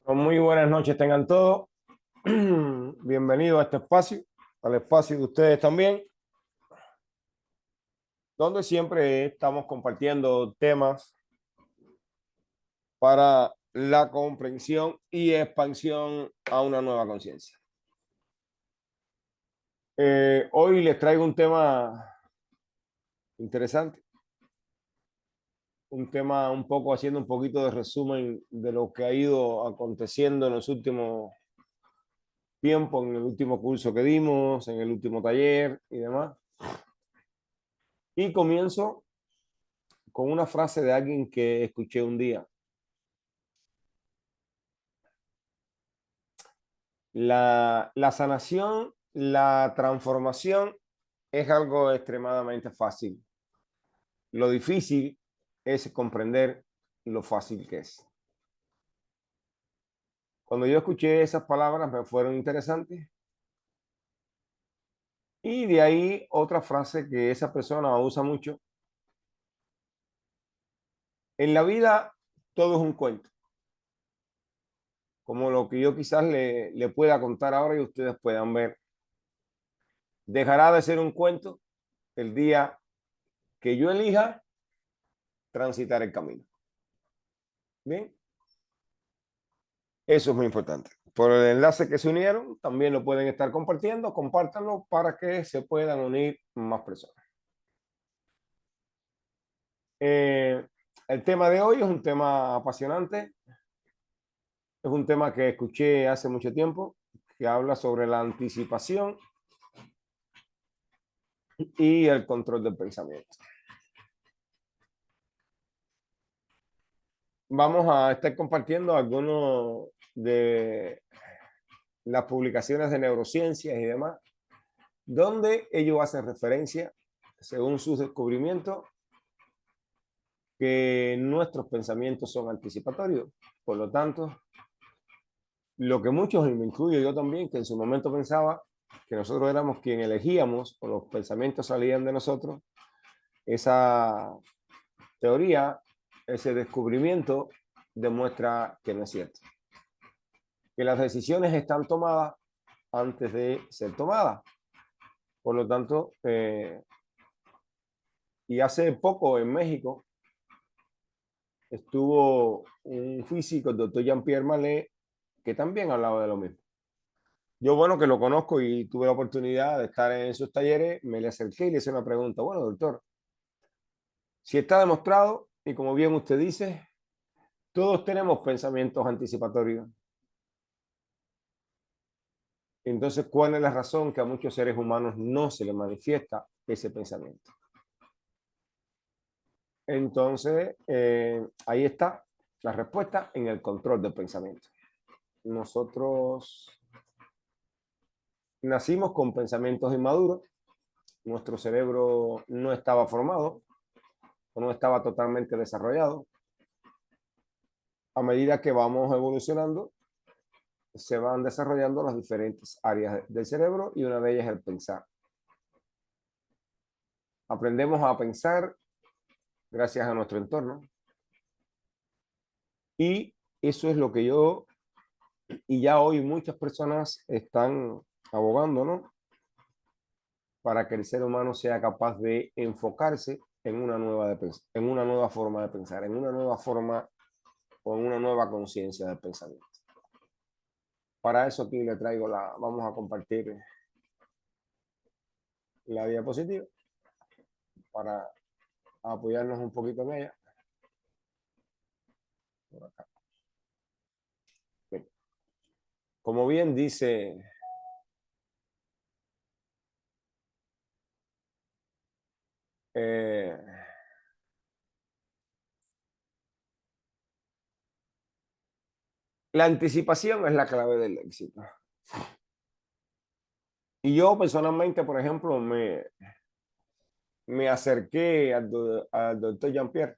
Muy buenas noches, tengan todos. Bienvenidos a este espacio, al espacio de ustedes también, donde siempre estamos compartiendo temas para la comprensión y expansión a una nueva conciencia. Hoy les traigo un tema interesante, un tema un poco haciendo un poquito de resumen de lo que ha ido aconteciendo en los últimos tiempos, en el último curso que dimos, en el último taller y demás. Y comienzo con una frase de alguien que escuché un día. La sanación, la transformación es algo extremadamente fácil. Lo difícil es comprender lo fácil que es. Cuando yo escuché esas palabras me fueron interesantes y de ahí otra frase que esa persona usa mucho. En la vida todo es un cuento, como lo que yo quizás le pueda contar ahora y ustedes puedan ver. Dejará de ser un cuento el día que yo elija transitar el camino. Bien, eso es muy importante. Por el enlace que se unieron, también lo pueden estar compartiendo, compártanlo para que se puedan unir más personas. Eh, el tema de hoy es un tema apasionante, es un tema que escuché hace mucho tiempo, que habla sobre la anticipación y el control del pensamiento. Vamos a estar compartiendo algunos de las publicaciones de neurociencias y demás, donde ellos hacen referencia, según sus descubrimientos, que nuestros pensamientos son anticipatorios. Por lo tanto, lo que muchos, y me incluyo yo también, que en su momento pensaba que nosotros éramos quien elegíamos o los pensamientos salían de nosotros, esa teoría, ese descubrimiento demuestra que no es cierto. Que las decisiones están tomadas antes de ser tomadas. Por lo tanto, y hace poco en México estuvo un físico, el doctor Jean-Pierre Mallet, que también hablaba de lo mismo. Yo, bueno, que lo conozco y tuve la oportunidad de estar en sus talleres, me le acerqué y le hice una pregunta. Bueno, doctor, si está demostrado, y como bien usted dice, todos tenemos pensamientos anticipatorios. Entonces, ¿cuál es la razón que a muchos seres humanos no se les manifiesta ese pensamiento? Entonces, ahí está la respuesta en el control del pensamiento. Nosotros nacimos con pensamientos inmaduros, nuestro cerebro no estaba formado o no estaba totalmente desarrollado. A medida que vamos evolucionando, se van desarrollando las diferentes áreas del cerebro y una de ellas es el pensar. Aprendemos a pensar gracias a nuestro entorno y eso es lo que yo y ya hoy muchas personas están abogando, ¿no? Para que el ser humano sea capaz de enfocarse en una en una nueva forma de pensar, en una nueva forma o en una nueva conciencia del pensamiento. Para eso aquí le traigo vamos a compartir la diapositiva para apoyarnos un poquito en ella. Por acá. Bien. Como bien dice eh, la anticipación es la clave del éxito. Y yo personalmente, por ejemplo, me acerqué al doctor Jean-Pierre.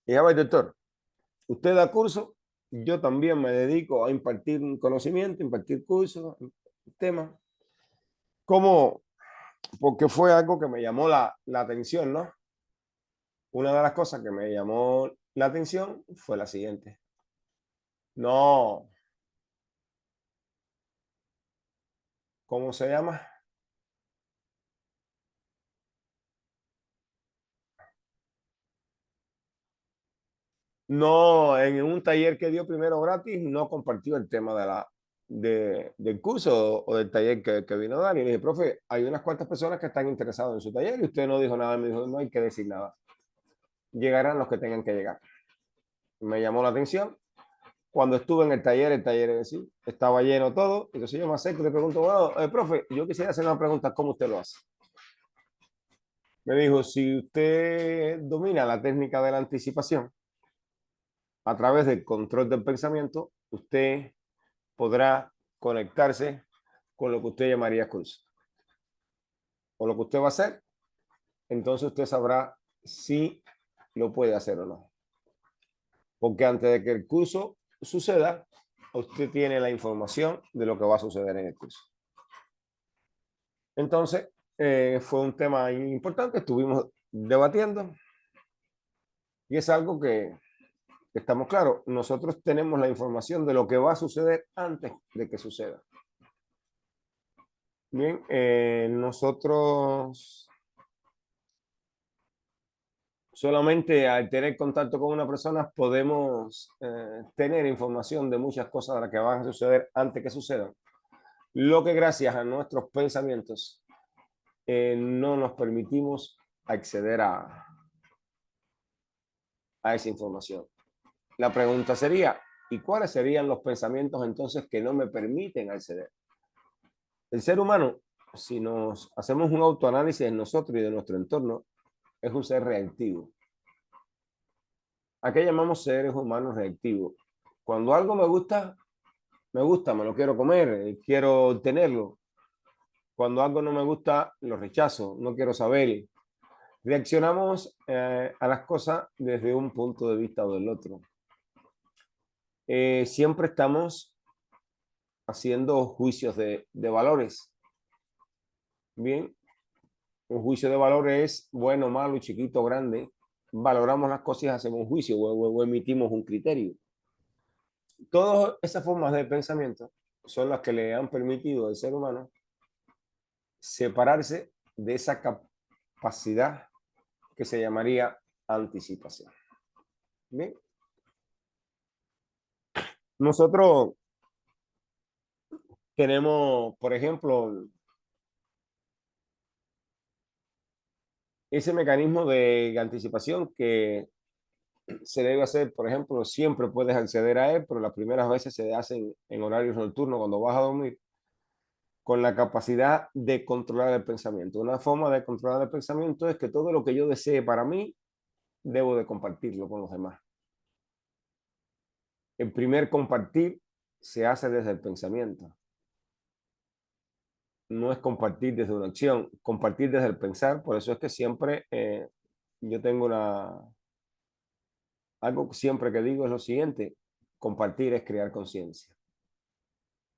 Y dije, a ver, doctor, usted da curso, yo también me dedico a impartir un conocimiento, impartir cursos, temas. ¿Cómo? Porque fue algo que me llamó la atención, ¿no? Una de las cosas que me llamó la atención fue la siguiente. No, ¿cómo se llama? No, en un taller que dio primero gratis, no compartió el tema del curso o del taller que vino a dar. Y le dije, profe, hay unas cuantas personas que están interesadas en su taller y usted no dijo nada. Me dijo, no hay que decir nada. Llegarán los que tengan que llegar. Me llamó la atención. Cuando estuve en el taller es decir, estaba lleno todo. Entonces yo me acerco y le pregunto, bueno, profe, yo quisiera hacer una pregunta, ¿cómo usted lo hace? Me dijo, si usted domina la técnica de la anticipación a través del control del pensamiento, usted podrá conectarse con lo que usted llamaría curso. O lo que usted va a hacer, entonces usted sabrá si lo puede hacer o no. Porque antes de que el curso suceda, usted tiene la información de lo que va a suceder en el curso. Entonces, fue un tema importante, estuvimos debatiendo y es algo que estamos claros, nosotros tenemos la información de lo que va a suceder antes de que suceda. Bien, nosotros solamente al tener contacto con una persona podemos tener información de muchas cosas de las que van a suceder antes que sucedan. Lo que gracias a nuestros pensamientos no nos permitimos acceder a esa información. La pregunta sería, ¿y cuáles serían los pensamientos entonces que no me permiten acceder? El ser humano, si nos hacemos un autoanálisis de nosotros y de nuestro entorno, es un ser reactivo. ¿A qué llamamos seres humanos reactivos? Cuando algo me gusta, me lo quiero comer, quiero tenerlo. Cuando algo no me gusta, lo rechazo, no quiero saber. Reaccionamos a las cosas desde un punto de vista o del otro. Siempre estamos haciendo juicios de valores. Bien, un juicio de valores es bueno, malo, chiquito, grande. Valoramos las cosas y hacemos un juicio o emitimos un criterio. Todas esas formas de pensamiento son las que le han permitido al ser humano separarse de esa capacidad que se llamaría anticipación. Bien, nosotros tenemos, por ejemplo, ese mecanismo de anticipación que se debe hacer, por ejemplo, siempre puedes acceder a él, pero las primeras veces se hacen en horarios nocturnos cuando vas a dormir, con la capacidad de controlar el pensamiento. Una forma de controlar el pensamiento es que todo lo que yo desee para mí, debo de compartirlo con los demás. El primer compartir se hace desde el pensamiento. No es compartir desde una acción, compartir desde el pensar. Por eso es que siempre yo tengo algo siempre que digo es lo siguiente, compartir es crear conciencia.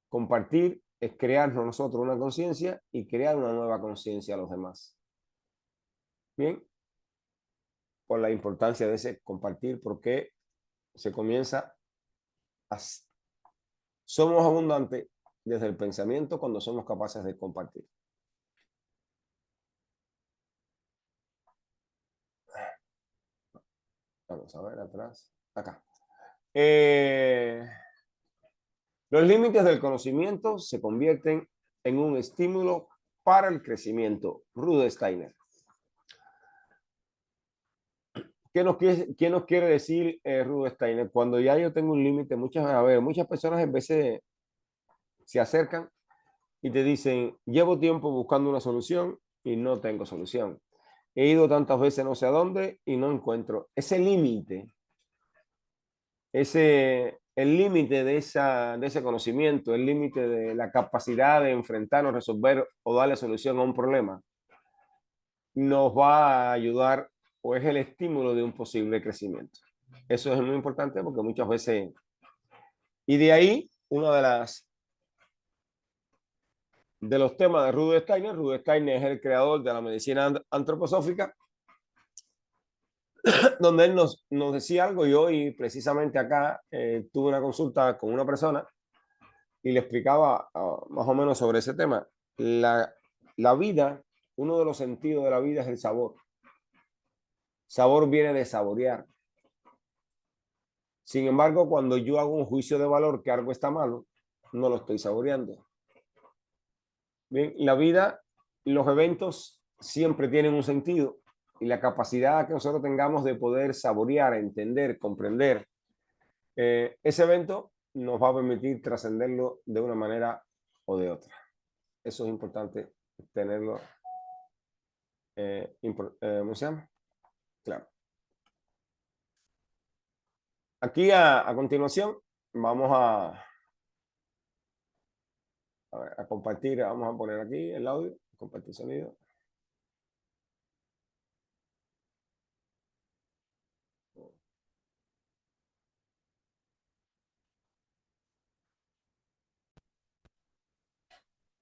Compartir es crearnos nosotros una conciencia y crear una nueva conciencia a los demás. Bien, por la importancia de ese compartir, porque se comienza a... Somos abundantes desde el pensamiento cuando somos capaces de compartir. Vamos a ver atrás. Acá. Los límites del conocimiento se convierten en un estímulo para el crecimiento. Rudolf Steiner. ¿Qué nos quiere decir Rudolf Steiner? Cuando ya yo tengo un límite, muchas personas en veces se acercan y te dicen, llevo tiempo buscando una solución y no tengo solución. He ido tantas veces no sé a dónde y no encuentro. Ese límite, el límite de ese conocimiento, el límite de la capacidad de enfrentarnos, resolver o darle solución a un problema, nos va a ayudar o es el estímulo de un posible crecimiento. Eso es muy importante porque muchas veces, y de ahí, una de los temas de Rudolf Steiner es el creador de la medicina antroposófica, donde él nos decía algo y hoy precisamente acá tuve una consulta con una persona y le explicaba más o menos sobre ese tema. La vida, uno de los sentidos de la vida es el sabor. Sabor viene de saborear. Sin embargo, cuando yo hago un juicio de valor que algo está malo, no lo estoy saboreando. Bien, la vida, los eventos siempre tienen un sentido y la capacidad que nosotros tengamos de poder saborear, entender, comprender ese evento nos va a permitir trascenderlo de una manera o de otra. Eso es importante tenerlo, ¿cómo se llama? Claro. Aquí a continuación vamos a compartir, vamos a poner aquí el audio, compartir sonido.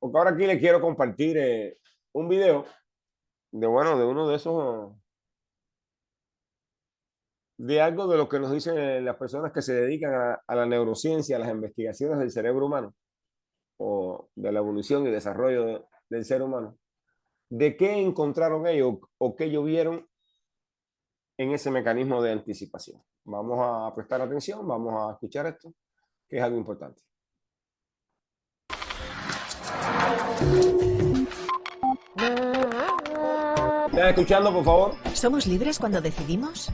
Porque ahora aquí le quiero compartir un video de, bueno, de uno de esos, de algo de lo que nos dicen las personas que se dedican a la neurociencia, a las investigaciones del cerebro humano o de la evolución y desarrollo del ser humano. ¿De qué encontraron ellos o qué ellos vieron en ese mecanismo de anticipación? Vamos a prestar atención, vamos a escuchar esto, que es algo importante. ¿Están escuchando, por favor? ¿Somos libres cuando decidimos?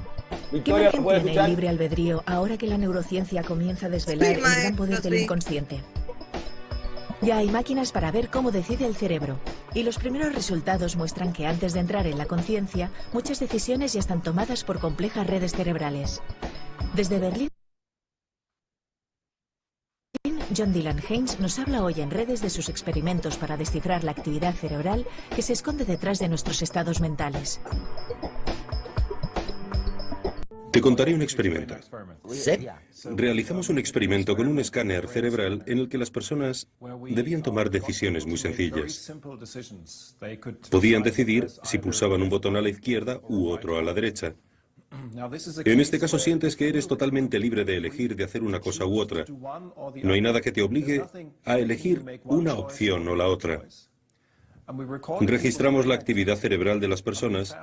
¿Qué Victoria, margen ¿puedes tiene escuchar? el libre albedrío ahora que la neurociencia comienza a desvelar el gran poder del inconsciente? Ya hay máquinas para ver cómo decide el cerebro, y los primeros resultados muestran que antes de entrar en la conciencia, muchas decisiones ya están tomadas por complejas redes cerebrales. Desde Berlín, John Dylan Haynes nos habla hoy en redes de sus experimentos para descifrar la actividad cerebral que se esconde detrás de nuestros estados mentales. Te contaré un experimento. ¿Sí? Realizamos un experimento con un escáner cerebral en el que las personas debían tomar decisiones muy sencillas. Podían decidir si pulsaban un botón a la izquierda u otro a la derecha. En este caso sientes que eres totalmente libre de elegir de hacer una cosa u otra. No hay nada que te obligue a elegir una opción o la otra. Registramos la actividad cerebral de las personas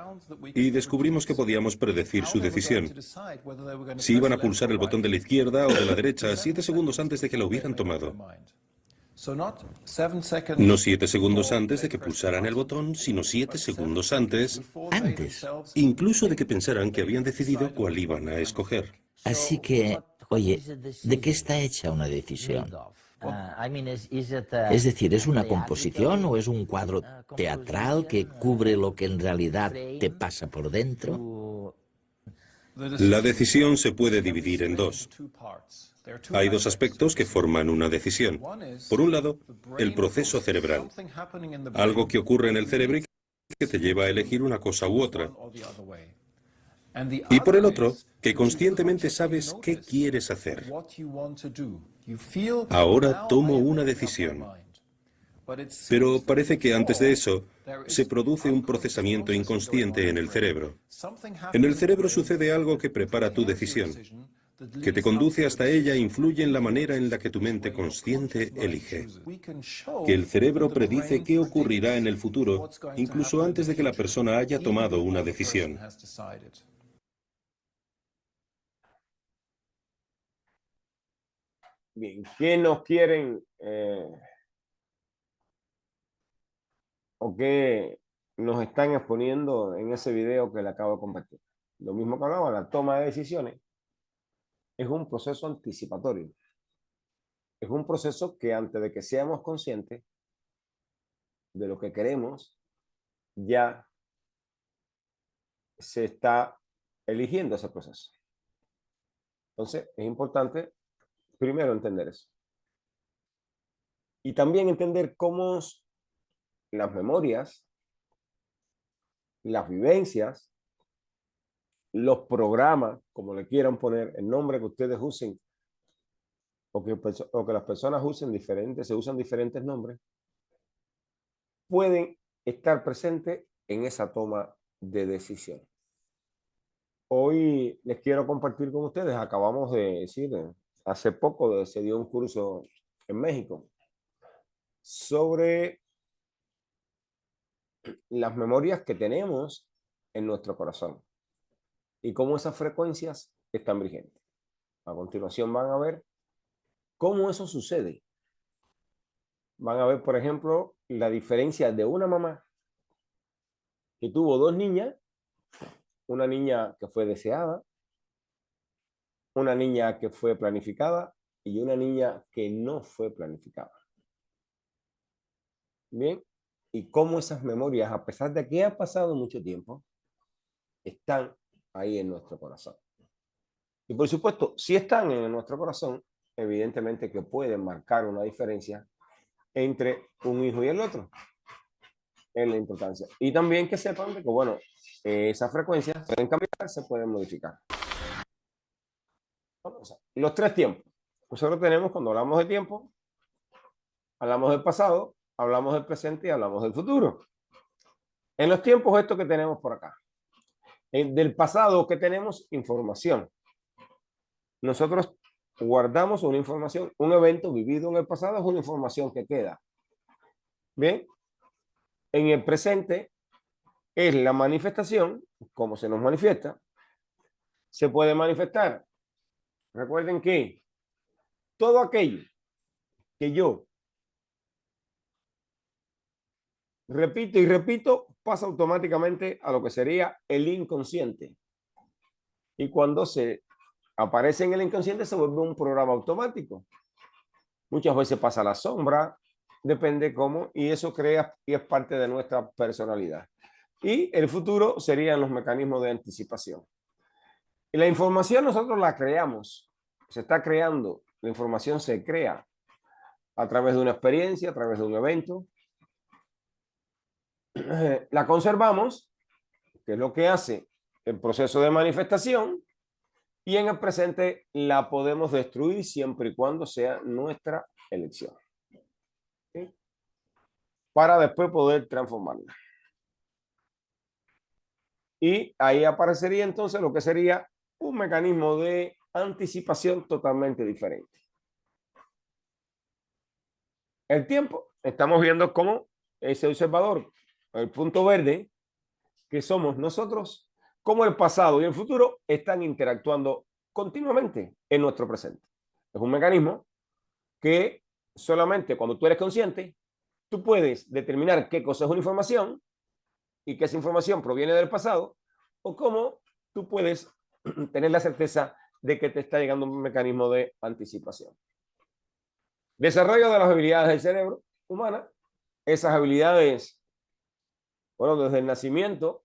y descubrimos que podíamos predecir su decisión. Si iban a pulsar el botón de la izquierda o de la derecha 7 segundos antes de que lo hubieran tomado. No 7 segundos antes de que pulsaran el botón, sino 7 segundos antes, incluso de que pensaran que habían decidido cuál iban a escoger. Así que, oye, ¿de qué está hecha una decisión? Es decir, ¿es una composición o es un cuadro teatral que cubre lo que en realidad te pasa por dentro? La decisión se puede dividir en dos. Hay dos aspectos que forman una decisión. Por un lado, el proceso cerebral, algo que ocurre en el cerebro y que te lleva a elegir una cosa u otra. Y por el otro, que conscientemente sabes qué quieres hacer. Ahora tomo una decisión. Pero parece que antes de eso, se produce un procesamiento inconsciente en el cerebro. En el cerebro sucede algo que prepara tu decisión, que te conduce hasta ella e influye en la manera en la que tu mente consciente elige. Que el cerebro predice qué ocurrirá en el futuro, incluso antes de que la persona haya tomado una decisión. Bien, ¿qué nos quieren o qué nos están exponiendo en ese video que le acabo de compartir? Lo mismo que hablaba, la toma de decisiones es un proceso anticipatorio. Es un proceso que antes de que seamos conscientes de lo que queremos, ya se está eligiendo ese proceso. Entonces, es importante primero entender eso. Y también entender cómo las memorias, las vivencias, los programas, como le quieran poner, el nombre que ustedes usen, o que las personas usen diferentes, se usan diferentes nombres, pueden estar presentes en esa toma de decisión. Hoy les quiero compartir con ustedes, acabamos de decir, hace poco se dio un curso en México sobre las memorias que tenemos en nuestro corazón y cómo esas frecuencias están vigentes. A continuación van a ver cómo eso sucede. Van a ver, por ejemplo, la diferencia de una mamá que tuvo dos niñas, una niña que fue deseada, una niña que fue planificada y una niña que no fue planificada. Bien, y cómo esas memorias, a pesar de que ha pasado mucho tiempo, están ahí en nuestro corazón. Y por supuesto, si están en nuestro corazón, evidentemente que pueden marcar una diferencia entre un hijo y el otro, en la importancia. Y también que sepan de que, bueno, esas frecuencias pueden cambiar, se pueden modificar. Los tres tiempos. Nosotros tenemos, cuando hablamos de tiempo, hablamos del pasado, hablamos del presente y hablamos del futuro. En los tiempos, esto que tenemos por acá. Del pasado, que tenemos información. Nosotros guardamos una información, un evento vivido en el pasado es una información que queda. Bien, en el presente es la manifestación, como se nos manifiesta. Se puede manifestar. Recuerden que todo aquello que yo repito y repito pasa automáticamente a lo que sería el inconsciente. Y cuando se aparece en el inconsciente se vuelve un programa automático. Muchas veces pasa la sombra, depende cómo, y eso crea y es parte de nuestra personalidad. Y el futuro serían los mecanismos de anticipación. Y la información nosotros la creamos, se está creando, la información se crea a través de una experiencia, a través de un evento. La conservamos, que es lo que hace el proceso de manifestación, y en el presente la podemos destruir siempre y cuando sea nuestra elección. ¿Sí? Para después poder transformarla. Y ahí aparecería entonces lo que sería un mecanismo de anticipación totalmente diferente. El tiempo, estamos viendo cómo ese observador, el punto verde, que somos nosotros, cómo el pasado y el futuro están interactuando continuamente en nuestro presente. Es un mecanismo que solamente cuando tú eres consciente, tú puedes determinar qué cosa es una información y que esa información proviene del pasado, o cómo tú puedes tener la certeza de que te está llegando un mecanismo de anticipación. Desarrollo de las habilidades del cerebro humana. Esas habilidades, bueno, desde el nacimiento.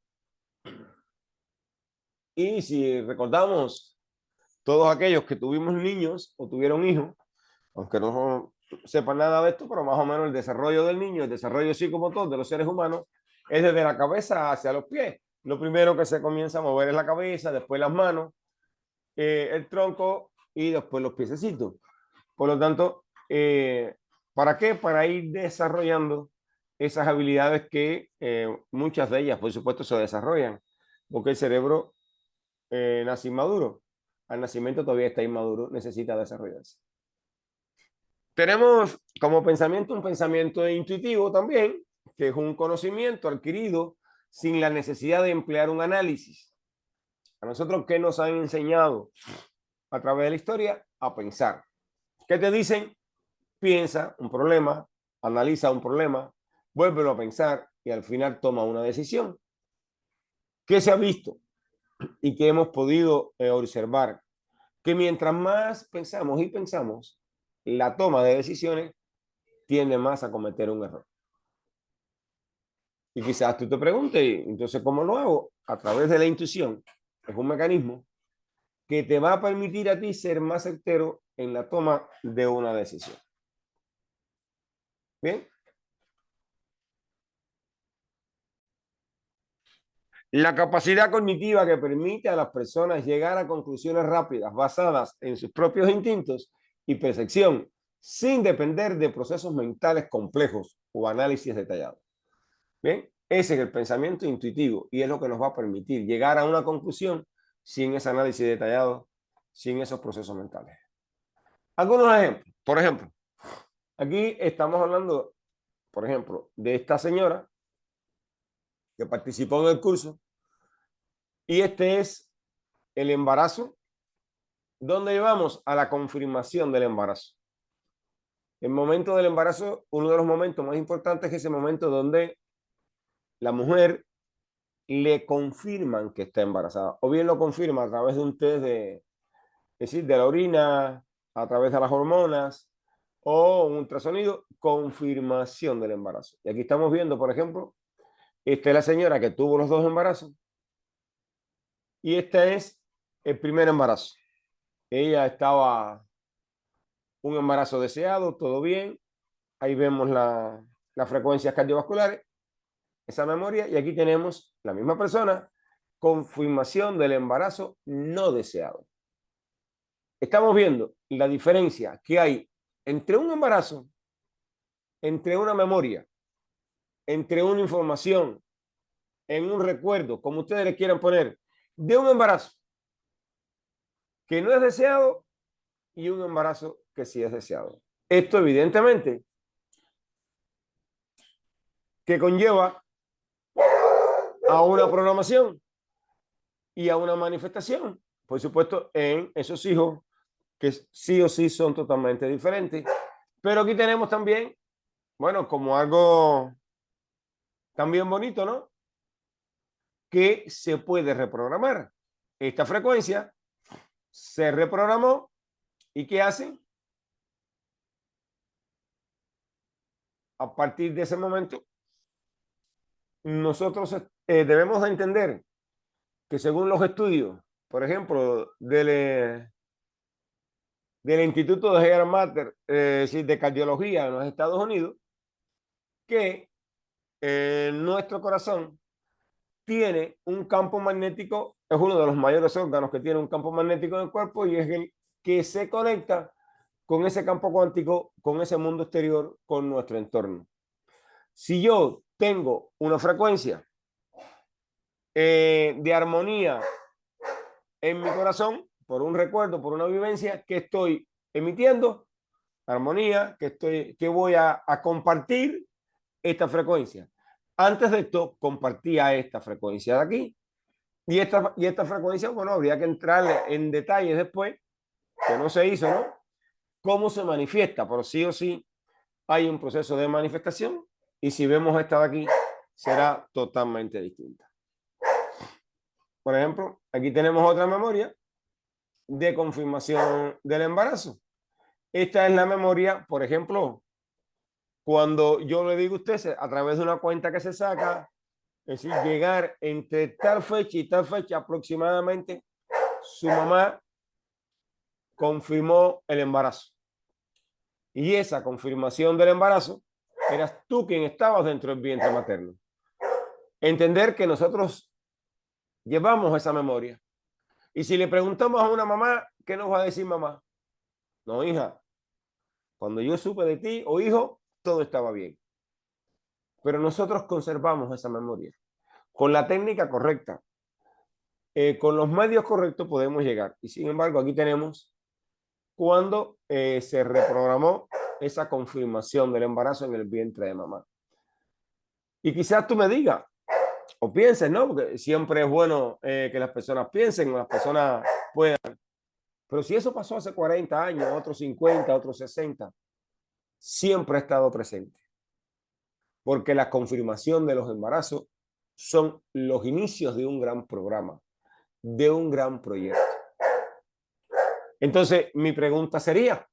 Y si recordamos, todos aquellos que tuvimos niños o tuvieron hijos, aunque no sepan nada de esto, pero más o menos el desarrollo del niño, el desarrollo psicomotor de los seres humanos, es desde la cabeza hacia los pies. Lo primero que se comienza a mover es la cabeza, después las manos, el tronco y después los piececitos. Por lo tanto, ¿para qué? Para ir desarrollando esas habilidades que muchas de ellas, por supuesto, se desarrollan, porque el cerebro nace inmaduro. Al nacimiento todavía está inmaduro, necesita desarrollarse. Tenemos como pensamiento un pensamiento intuitivo también, que es un conocimiento adquirido sin la necesidad de emplear un análisis. A nosotros, ¿qué nos han enseñado a través de la historia? A pensar. ¿Qué te dicen? Piensa un problema, analiza un problema, vuélvelo a pensar y al final toma una decisión. ¿Qué se ha visto y que hemos podido observar? Que mientras más pensamos y pensamos, la toma de decisiones tiende más a cometer un error. Y quizás tú te preguntes, entonces, ¿cómo lo hago? A través de la intuición. Es un mecanismo que te va a permitir a ti ser más certero en la toma de una decisión. Bien. La capacidad cognitiva que permite a las personas llegar a conclusiones rápidas basadas en sus propios instintos y percepción, sin depender de procesos mentales complejos o análisis detallados. Bien, ese es el pensamiento intuitivo y es lo que nos va a permitir llegar a una conclusión sin ese análisis detallado, sin esos procesos mentales. Algunos ejemplos. Por ejemplo, aquí estamos hablando, por ejemplo, de esta señora que participó en el curso y este es el embarazo, donde llevamos a la confirmación del embarazo. El momento del embarazo, uno de los momentos más importantes es ese momento donde la mujer le confirman que está embarazada, o bien lo confirma a través de un test es decir, de la orina, a través de las hormonas, o un ultrasonido, confirmación del embarazo. Y aquí estamos viendo, por ejemplo, esta es la señora que tuvo los dos embarazos, y este es el primer embarazo. Ella estaba un embarazo deseado, todo bien. Ahí vemos las frecuencias cardiovasculares, esa memoria, y aquí tenemos la misma persona, confirmación del embarazo no deseado. Estamos viendo la diferencia que hay entre un embarazo, entre una memoria, entre una información, en un recuerdo, como ustedes le quieran poner, de un embarazo que no es deseado y un embarazo que sí es deseado. Esto evidentemente que conlleva a una programación y a una manifestación, por supuesto, en esos hijos que sí o sí son totalmente diferentes. Pero aquí tenemos también, bueno, como algo también bonito, ¿no? Que se puede reprogramar. Esta frecuencia se reprogramó y ¿qué hacen? A partir de ese momento, nosotros debemos de entender que según los estudios, por ejemplo, del Instituto de Gerard Matter, de cardiología en los Estados Unidos, que nuestro corazón tiene un campo magnético, es uno de los mayores órganos que tiene un campo magnético en el cuerpo y es el que se conecta con ese campo cuántico, con ese mundo exterior, con nuestro entorno. Si yo tengo una frecuencia de armonía en mi corazón, por un recuerdo, por una vivencia que estoy emitiendo, armonía, que voy a compartir esta frecuencia. Antes de esto, compartía esta frecuencia de aquí. Y esta frecuencia, bueno, habría que entrar en detalles después, que no se hizo, ¿no? Cómo se manifiesta, pero sí o sí hay un proceso de manifestación y si vemos esta de aquí, será totalmente distinta. Por ejemplo, aquí tenemos otra memoria de confirmación del embarazo. Esta es la memoria, por ejemplo, cuando yo le digo a usted a través de una cuenta que se saca, es decir, llegar entre tal fecha y tal fecha aproximadamente, su mamá confirmó el embarazo. Y esa confirmación del embarazo, eras tú quien estabas dentro del vientre materno. Entender que nosotros llevamos esa memoria. Y si le preguntamos a una mamá, ¿qué nos va a decir mamá? No, hija, cuando yo supe de ti o hijo, todo estaba bien. Pero nosotros conservamos esa memoria. Con la técnica correcta, con los medios correctos podemos llegar. Y sin embargo, aquí tenemos cuando se reprogramó esa confirmación del embarazo en el vientre de mamá. Y quizás tú me digas, o pienses, ¿no? Porque siempre es bueno que las personas piensen, las personas puedan. Pero si eso pasó hace 40 años, otros 50, otros 60, siempre ha estado presente. Porque la confirmación de los embarazos son los inicios de un gran programa, de un gran proyecto. Entonces, mi pregunta sería,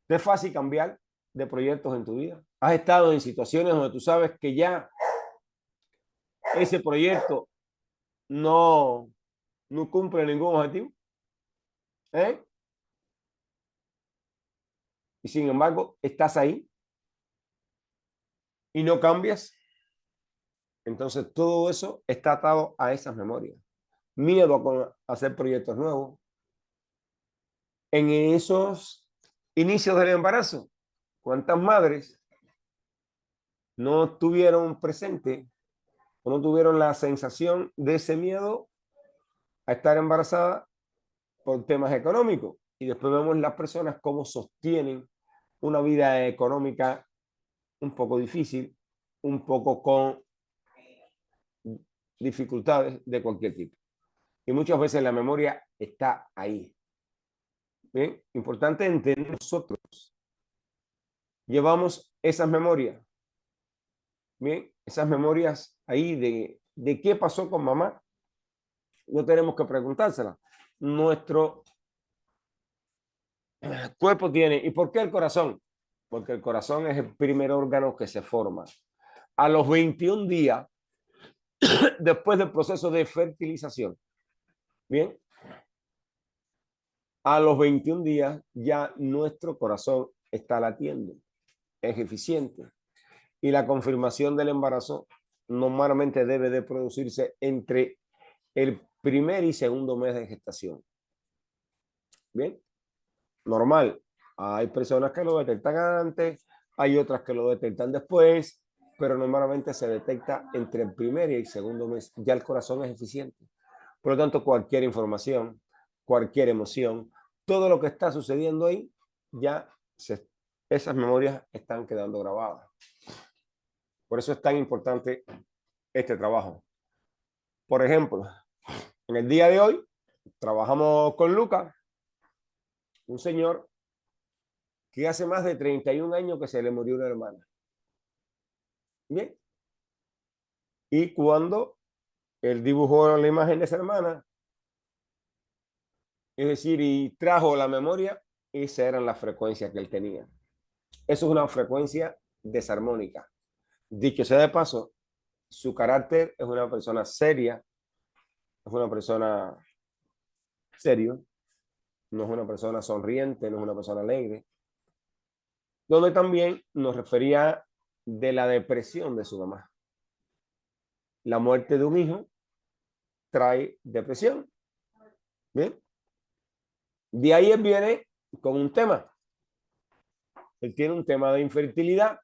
¿te es fácil cambiar de proyectos en tu vida? ¿Has estado en situaciones donde tú sabes que ya ese proyecto no cumple ningún objetivo? ¿Eh? Y sin embargo, estás ahí y no cambias. Entonces, todo eso está atado a esas memorias. Miedo a hacer proyectos nuevos. En esos inicios del embarazo, ¿cuántas madres no tuvieron presente o no tuvieron la sensación de ese miedo a estar embarazada por temas económicos. Y después vemos las personas cómo sostienen una vida económica un poco difícil, un poco con dificultades de cualquier tipo. Y muchas veces la memoria está ahí. Bien, importante entender nosotros. Llevamos esas memorias. Bien, esas memorias ahí de qué pasó con mamá. No tenemos que preguntárselas. Nuestro cuerpo tiene. ¿Y por qué el corazón? Porque el corazón es el primer órgano que se forma. A los 21 días después del proceso de fertilización. Bien. A los 21 días ya nuestro corazón está latiendo. Es eficiente. Y la confirmación del embarazo normalmente debe de producirse entre el primer y segundo mes de gestación. Bien. Normal. Hay personas que lo detectan antes, hay otras que lo detectan después, pero normalmente se detecta entre el primer y el segundo mes. Ya el corazón es eficiente. Por lo tanto, cualquier información, cualquier emoción, todo lo que está sucediendo ahí, ya esas memorias están quedando grabadas. Por eso es tan importante este trabajo. Por ejemplo, en el día de hoy, trabajamos con Lucas, un señor que hace más de 31 años que se le murió una hermana. Bien. Y cuando él dibujó la imagen de esa hermana, es decir, y trajo la memoria, esas eran las frecuencias que él tenía. Eso es una frecuencia desarmónica. Dicho sea de paso, su carácter es una persona seria, es una persona serio, no es una persona sonriente, no es una persona alegre, donde también nos refería de la depresión de su mamá. La muerte de un hijo trae depresión. ¿Bien? De ahí él viene con un tema. Él tiene un tema de infertilidad.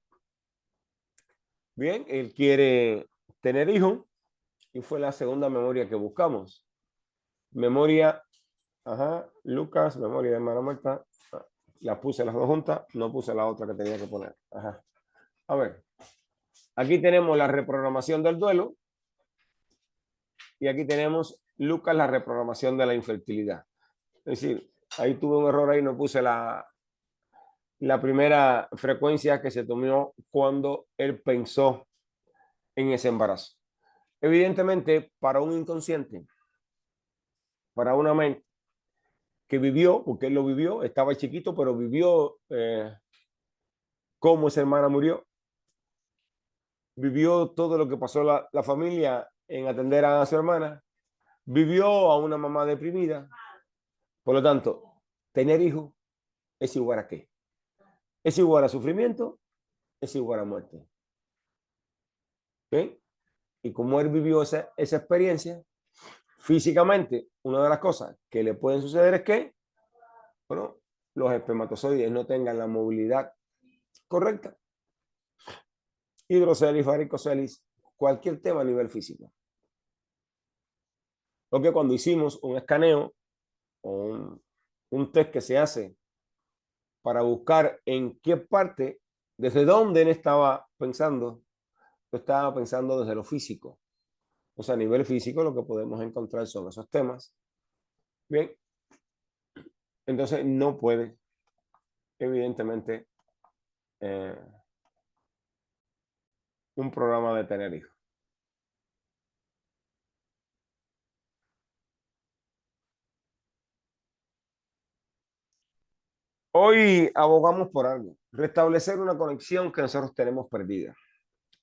Bien, él quiere tener hijos y fue la segunda memoria que buscamos. Memoria, Lucas, memoria de hermana muerta. La puse las dos juntas, no puse la otra que tenía que poner. A ver, aquí tenemos la reprogramación del duelo y aquí tenemos Lucas, la reprogramación de la infertilidad. Es decir, ahí tuve un error, ahí no puse la primera frecuencia que se tomó cuando él pensó en ese embarazo. Evidentemente, para un inconsciente, para una mente que vivió, porque él lo vivió, estaba chiquito, pero vivió cómo esa hermana murió, vivió todo lo que pasó la familia en atender a su hermana, vivió a una mamá deprimida. Por lo tanto, tener hijos es igual a qué? Es igual a sufrimiento, es igual a muerte. ¿Okay? Y como él vivió esa experiencia, físicamente, una de las cosas que le pueden suceder es que, bueno, los espermatozoides no tengan la movilidad correcta. Hidrocelis, varicocelis, cualquier tema a nivel físico. Porque cuando hicimos un escaneo o un test que se hace para buscar en qué parte, desde dónde él estaba pensando desde lo físico. O sea, a nivel físico lo que podemos encontrar son esos temas. Bien. Entonces no puede, evidentemente, un programa de tener hijos. Hoy abogamos por algo, restablecer una conexión que nosotros tenemos perdida.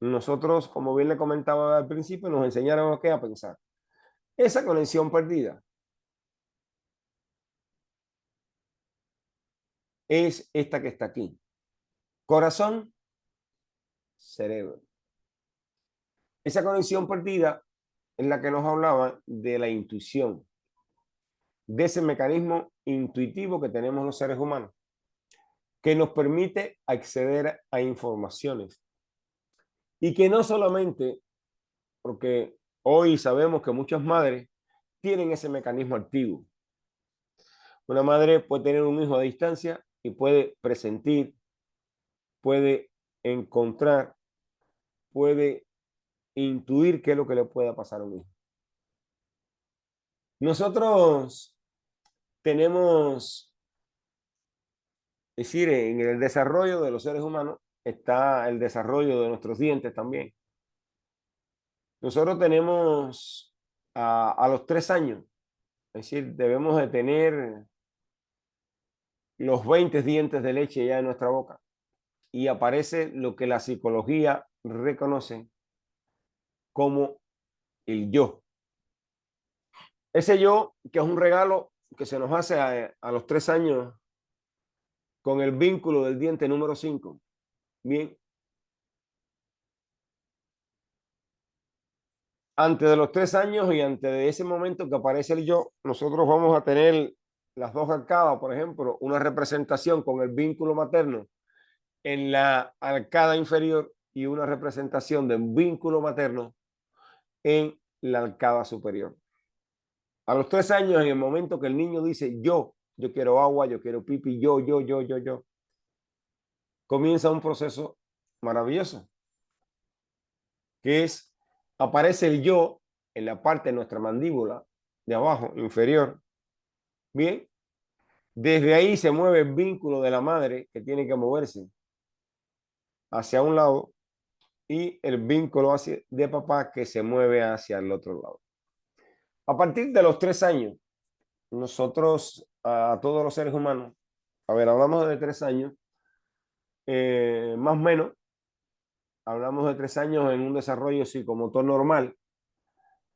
Nosotros, como bien le comentaba al principio, nos enseñaron a pensar. Esa conexión perdida es esta que está aquí. Corazón, cerebro. Esa conexión perdida es la que nos hablaba de la intuición, de ese mecanismo intuitivo que tenemos los seres humanos, que nos permite acceder a informaciones. Y que no solamente, porque hoy sabemos que muchas madres tienen ese mecanismo activo. Una madre puede tener un hijo a distancia y puede presentir, puede encontrar, puede intuir qué es lo que le pueda pasar a un hijo. Nosotros tenemos, es decir, en el desarrollo de los seres humanos está el desarrollo de nuestros dientes también. Nosotros tenemos a los 3 años, es decir, debemos de tener los 20 dientes de leche ya en nuestra boca y aparece lo que la psicología reconoce como el yo. Ese yo, que es un regalo que se nos hace a los 3 años con el vínculo del diente número 5. Bien. Antes de los 3 años y antes de ese momento que aparece el yo, nosotros vamos a tener las dos arcadas, por ejemplo, una representación con el vínculo materno en la arcada inferior y una representación del vínculo materno en la arcada superior. A los 3 años, en el momento que el niño dice yo quiero agua, yo quiero pipi, yo, comienza un proceso maravilloso, que es, aparece el yo en la parte de nuestra mandíbula de abajo, inferior. Bien, desde ahí se mueve el vínculo de la madre que tiene que moverse hacia un lado y el vínculo de papá que se mueve hacia el otro lado. A partir de los 3 años, nosotros, a todos los seres humanos, a ver, hablamos de 3 años, más o menos, hablamos de 3 años en un desarrollo psicomotor normal,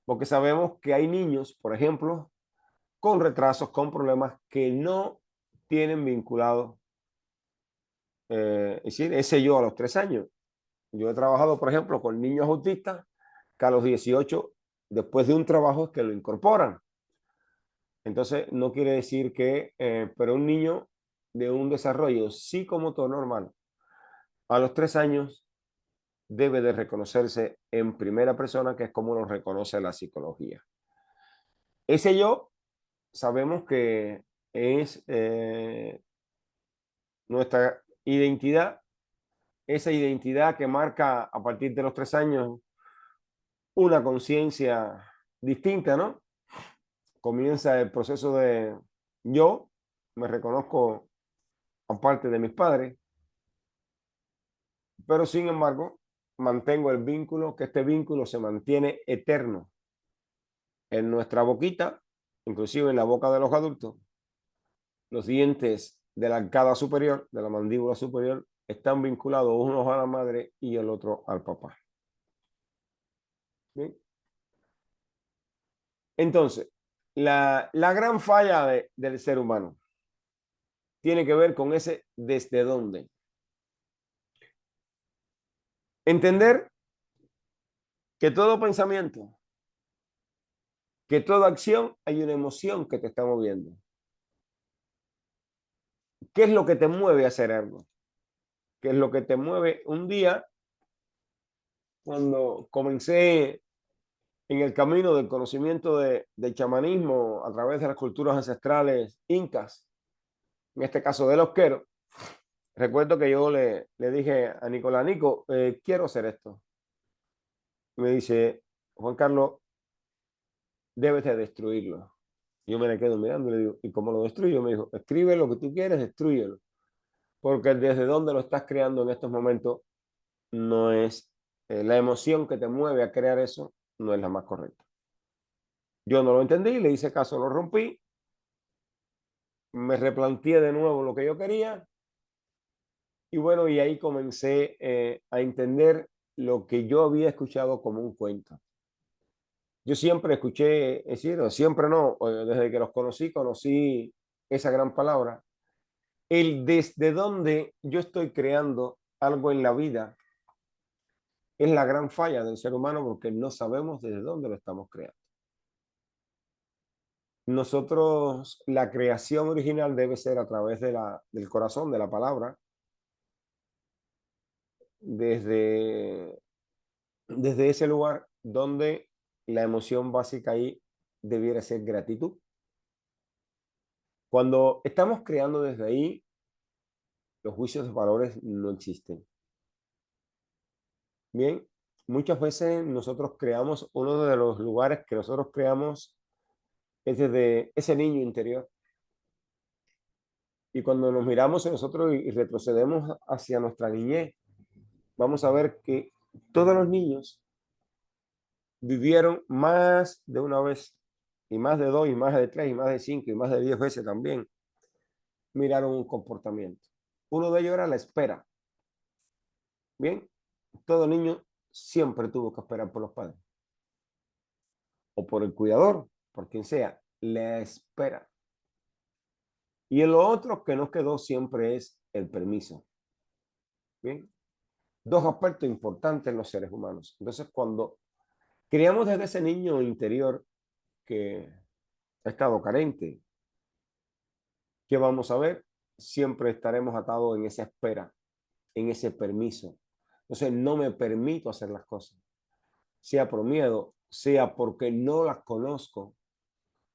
porque sabemos que hay niños, por ejemplo, con retrasos, con problemas que no tienen vinculado, es decir, ese yo a los 3 años. Yo he trabajado, por ejemplo, con niños autistas que a los 18, después de un trabajo, es que lo incorporan. Entonces, no quiere decir que, pero un niño de un desarrollo psicomotor normal, a los 3 años, debe de reconocerse en primera persona, que es como lo reconoce la psicología. Ese yo, sabemos que es nuestra identidad, esa identidad que marca a partir de los 3 años una conciencia distinta, ¿no? Comienza el proceso de yo, me reconozco aparte de mis padres, pero sin embargo mantengo el vínculo, que este vínculo se mantiene eterno en nuestra boquita, inclusive en la boca de los adultos. Los dientes de la arcada superior, de la mandíbula superior, están vinculados unos a la madre y el otro al papá. ¿Bien? Entonces, la gran falla del ser humano tiene que ver con ese desde dónde. Entender que todo pensamiento, que toda acción, hay una emoción que te está moviendo. ¿Qué es lo que te mueve a hacer algo? ¿Qué es lo que te mueve? Un día, cuando comencé en el camino del conocimiento del chamanismo a través de las culturas ancestrales incas, en este caso de los queros, recuerdo que yo le dije a Nicolás, Nico, quiero hacer esto. Me dice, Juan Carlos, debes de destruirlo. Yo me le quedo mirando y le digo, ¿y cómo lo destruyo? Me dijo, escribe lo que tú quieres, destrúyelo. Porque desde donde lo estás creando en estos momentos no es, la emoción que te mueve a crear eso no es la más correcta. Yo no lo entendí, le hice caso, lo rompí, me replanteé de nuevo lo que yo quería y bueno, y ahí comencé a entender lo que yo había escuchado como un cuento. Yo siempre escuché, es decir, siempre no, desde que los conocí esa gran palabra, el desde donde yo estoy creando algo en la vida es la gran falla del ser humano porque no sabemos desde dónde lo estamos creando. Nosotros, la creación original debe ser a través del corazón, de la palabra, desde ese lugar donde la emoción básica ahí debiera ser gratitud. Cuando estamos creando desde ahí, los juicios de valores no existen. Bien, muchas veces nosotros creamos, uno de los lugares que nosotros creamos es desde ese niño interior. Y cuando nos miramos a nosotros y retrocedemos hacia nuestra niñez, vamos a ver que todos los niños vivieron más de una vez, y más de 2, y más de 3, y más de 5, y más de 10 veces también, miraron un comportamiento. Uno de ellos era la espera. Bien, todo niño siempre tuvo que esperar por los padres, o por el cuidador, por quien sea, la espera. Y en lo otro que nos quedó siempre es el permiso. Bien, dos aspectos importantes en los seres humanos. Entonces, cuando criamos desde ese niño interior que ha estado carente, ¿qué vamos a ver? Siempre estaremos atados en esa espera, en ese permiso. Entonces, no me permito hacer las cosas, sea por miedo, sea porque no las conozco,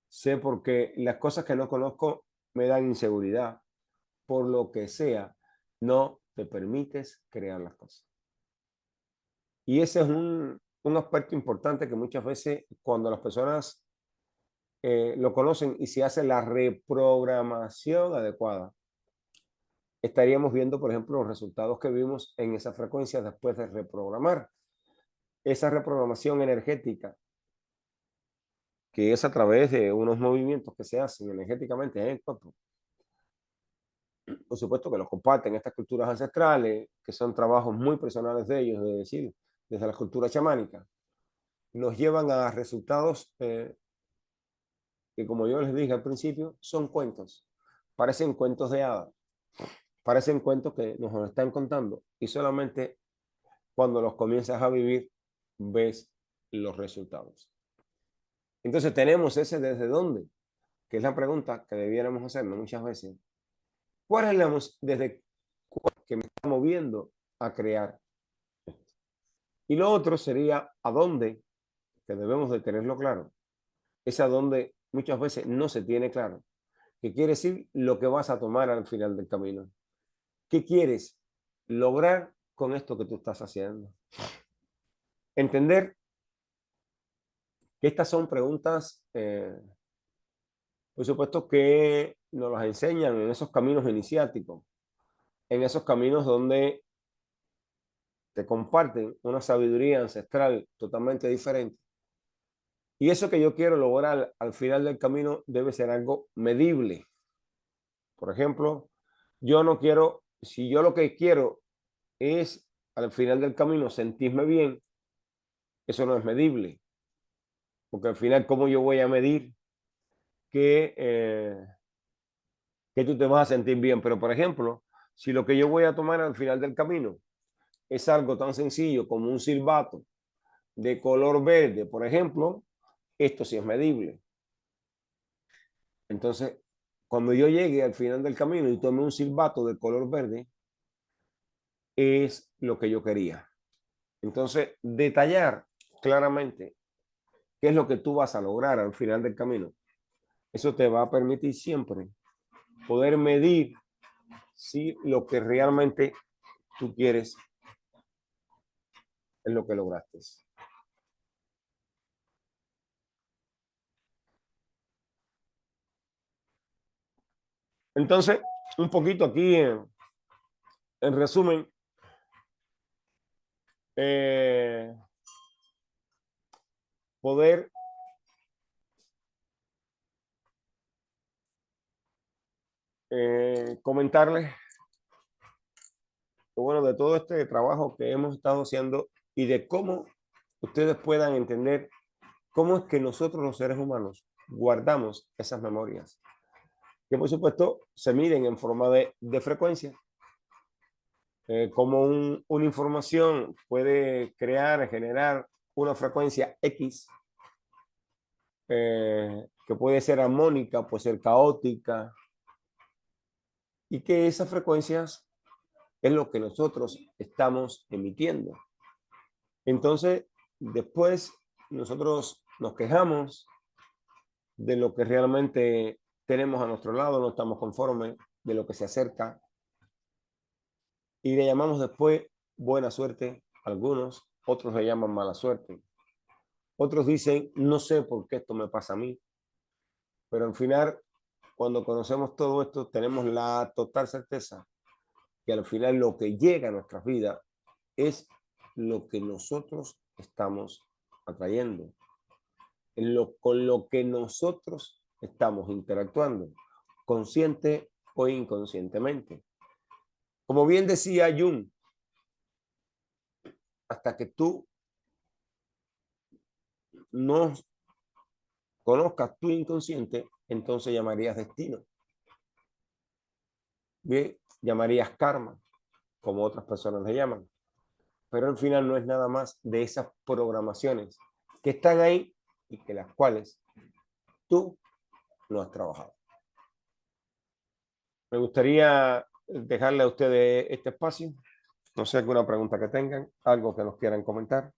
sea porque las cosas que no conozco me dan inseguridad, por lo que sea, no te permites crear las cosas. Y ese es un aspecto importante que muchas veces cuando las personas lo conocen y se hace la reprogramación adecuada, estaríamos viendo, por ejemplo, los resultados que vimos en esa frecuencia después de reprogramar. Esa reprogramación energética, que es a través de unos movimientos que se hacen energéticamente en el cuerpo. Por supuesto que los comparten estas culturas ancestrales, que son trabajos muy personales de ellos, de decir, desde la cultura chamánica, nos llevan a resultados que, como yo les dije al principio, son cuentos. Parecen cuentos de hadas. Parecen cuentos que nos están contando y solamente cuando los comienzas a vivir ves los resultados. Entonces tenemos ese desde dónde, que es la pregunta que debiéramos hacernos muchas veces. ¿Cuál es la desde que me está moviendo a crear? Y lo otro sería a dónde, que debemos de tenerlo claro. Es a dónde muchas veces no se tiene claro. ¿Qué quiere decir lo que vas a tomar al final del camino? ¿Qué quieres lograr con esto que tú estás haciendo? Entender que estas son preguntas, por supuesto, que nos las enseñan en esos caminos iniciáticos, en esos caminos donde te comparten una sabiduría ancestral totalmente diferente. Y eso que yo quiero lograr al final del camino debe ser algo medible. Por ejemplo, yo no quiero, si yo lo que quiero es al final del camino sentirme bien, eso no es medible. Porque al final, ¿cómo yo voy a medir que tú te vas a sentir bien? Pero, por ejemplo, si lo que yo voy a tomar al final del camino es algo tan sencillo como un silbato de color verde, por ejemplo, esto sí es medible. Entonces, cuando yo llegue al final del camino y tome un silbato de color verde, es lo que yo quería. Entonces, detallar claramente qué es lo que tú vas a lograr al final del camino. Eso te va a permitir siempre poder medir si lo que realmente tú quieres es lo que lograste. Entonces, un poquito aquí, en resumen, poder comentarles bueno, de todo este trabajo que hemos estado haciendo y de cómo ustedes puedan entender cómo es que nosotros los seres humanos guardamos esas memorias, que por supuesto se miden en forma de frecuencia. Como una información puede crear, generar una frecuencia X, que puede ser armónica, puede ser caótica, y que esas frecuencias es lo que nosotros estamos emitiendo. Entonces, después nosotros nos quejamos de lo que realmente tenemos a nuestro lado, no estamos conformes de lo que se acerca y le llamamos después buena suerte a algunos, otros le llaman mala suerte, otros dicen no sé por qué esto me pasa a mí, pero al final cuando conocemos todo esto tenemos la total certeza que al final lo que llega a nuestras vidas es lo que nosotros estamos atrayendo, con lo que nosotros estamos interactuando, consciente o inconscientemente. Como bien decía Jung, hasta que tú no conozcas tu inconsciente, entonces llamarías destino. Bien, llamarías karma, como otras personas le llaman. Pero al final no es nada más de esas programaciones que están ahí y que las cuales tú no has trabajado. Me gustaría dejarle a ustedes este espacio. No sé, alguna pregunta que tengan, algo que nos quieran comentar.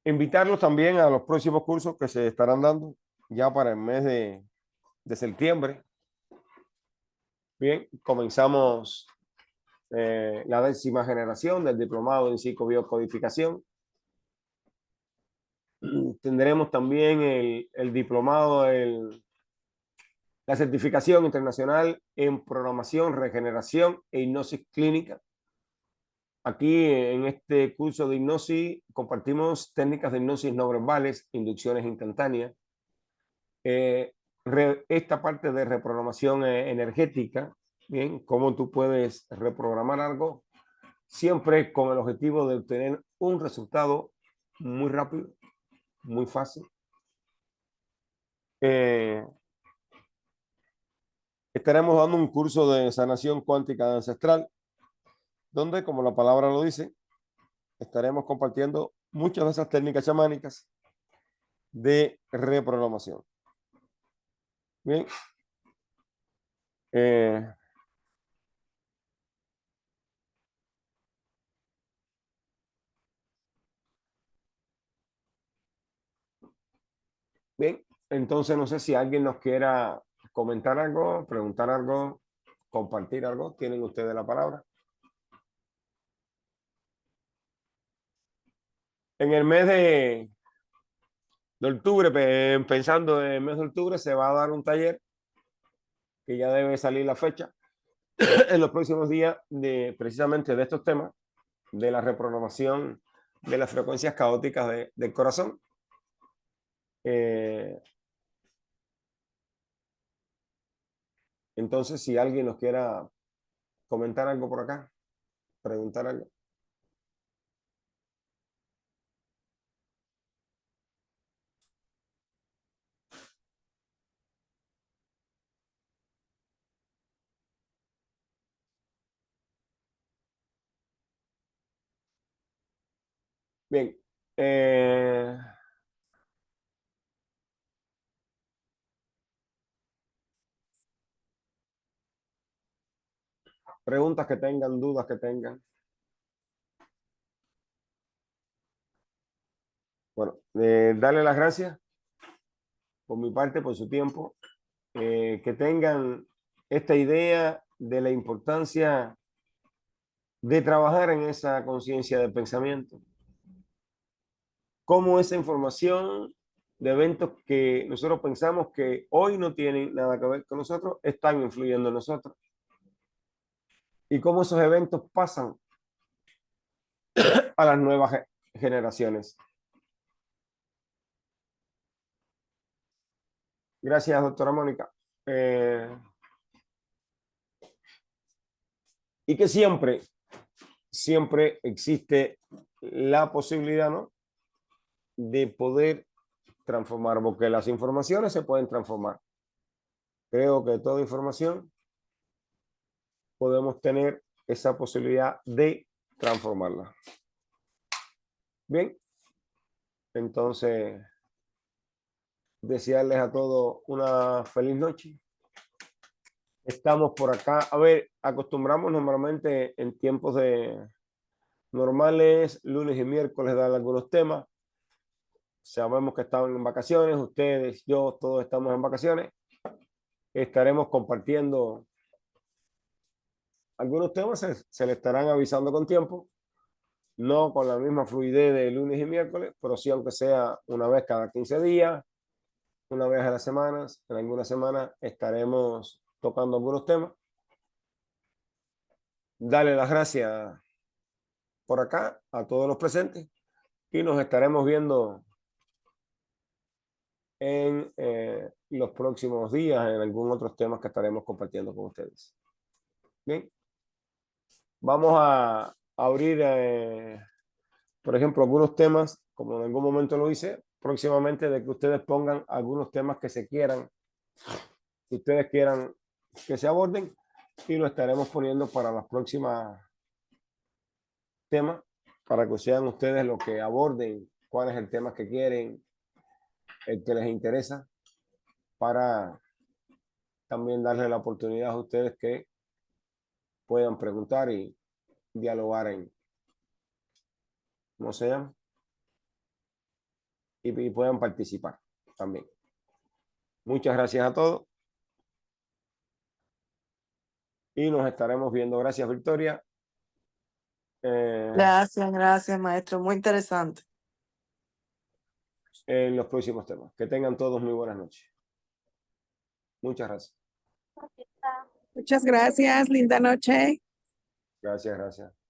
Invitarlos también a los próximos cursos que se estarán dando ya para el mes de septiembre. Bien, comenzamos la 10ª generación del diplomado en psicobiocodificación. Tendremos también el diplomado, la certificación internacional en programación, regeneración e hipnosis clínica. Aquí en este curso de hipnosis compartimos técnicas de hipnosis no verbales, inducciones instantáneas, esta parte de reprogramación energética, bien, cómo tú puedes reprogramar algo, siempre con el objetivo de obtener un resultado muy rápido, muy fácil. Estaremos dando un curso de sanación cuántica ancestral, donde, como la palabra lo dice, estaremos compartiendo muchas de esas técnicas chamánicas de reprogramación. Bien. Bien, entonces no sé si alguien nos quiera comentar algo, preguntar algo, compartir algo. Tienen ustedes la palabra. En el mes de octubre, pensando en el mes de octubre, se va a dar un taller que ya debe salir la fecha en los próximos días precisamente de estos temas, de la reprogramación de las frecuencias caóticas del corazón. Entonces, si alguien nos quiera comentar algo por acá, preguntar algo. Bien. Preguntas que tengan, dudas que tengan. Bueno, darle las gracias por mi parte, por su tiempo. Que tengan esta idea de la importancia de trabajar en esa conciencia de pensamiento. Cómo esa información de eventos que nosotros pensamos que hoy no tienen nada que ver con nosotros, están influyendo en nosotros. Y cómo esos eventos pasan a las nuevas generaciones. Gracias, doctora Mónica. Y que siempre existe la posibilidad, ¿no?, de poder transformar, porque las informaciones se pueden transformar. Creo que toda información podemos tener esa posibilidad de transformarla. Bien, entonces desearles a todos una feliz noche. Estamos por acá. A ver, acostumbramos normalmente en tiempos normales, lunes y miércoles, dar algunos temas. sabemos que están en vacaciones, ustedes, yo, todos estamos en vacaciones. Estaremos compartiendo algunos temas, se le estarán avisando con tiempo, no con la misma fluidez de lunes y miércoles, pero sí aunque sea una vez cada 15 días, una vez a las semanas. En algunas semanas estaremos tocando algunos temas. Dale las gracias por acá a todos los presentes y nos estaremos viendo en los próximos días en algún otros temas que estaremos compartiendo con ustedes. Bien, vamos a abrir, por ejemplo, algunos temas, como en algún momento lo hice, próximamente, de que ustedes pongan algunos temas que ustedes quieran que se aborden, y lo estaremos poniendo para las próximas temas, para que sean ustedes los que aborden cuál es el tema que quieren, el que les interesa, para también darle la oportunidad a ustedes que puedan preguntar y dialogar en, ¿cómo se llama? Y puedan participar también. Muchas gracias a todos. Y nos estaremos viendo. Gracias, Victoria. Gracias, maestro. Muy interesante. En los próximos temas. Que tengan todos muy buenas noches. Muchas gracias. Muchas gracias. Linda noche. Gracias, gracias.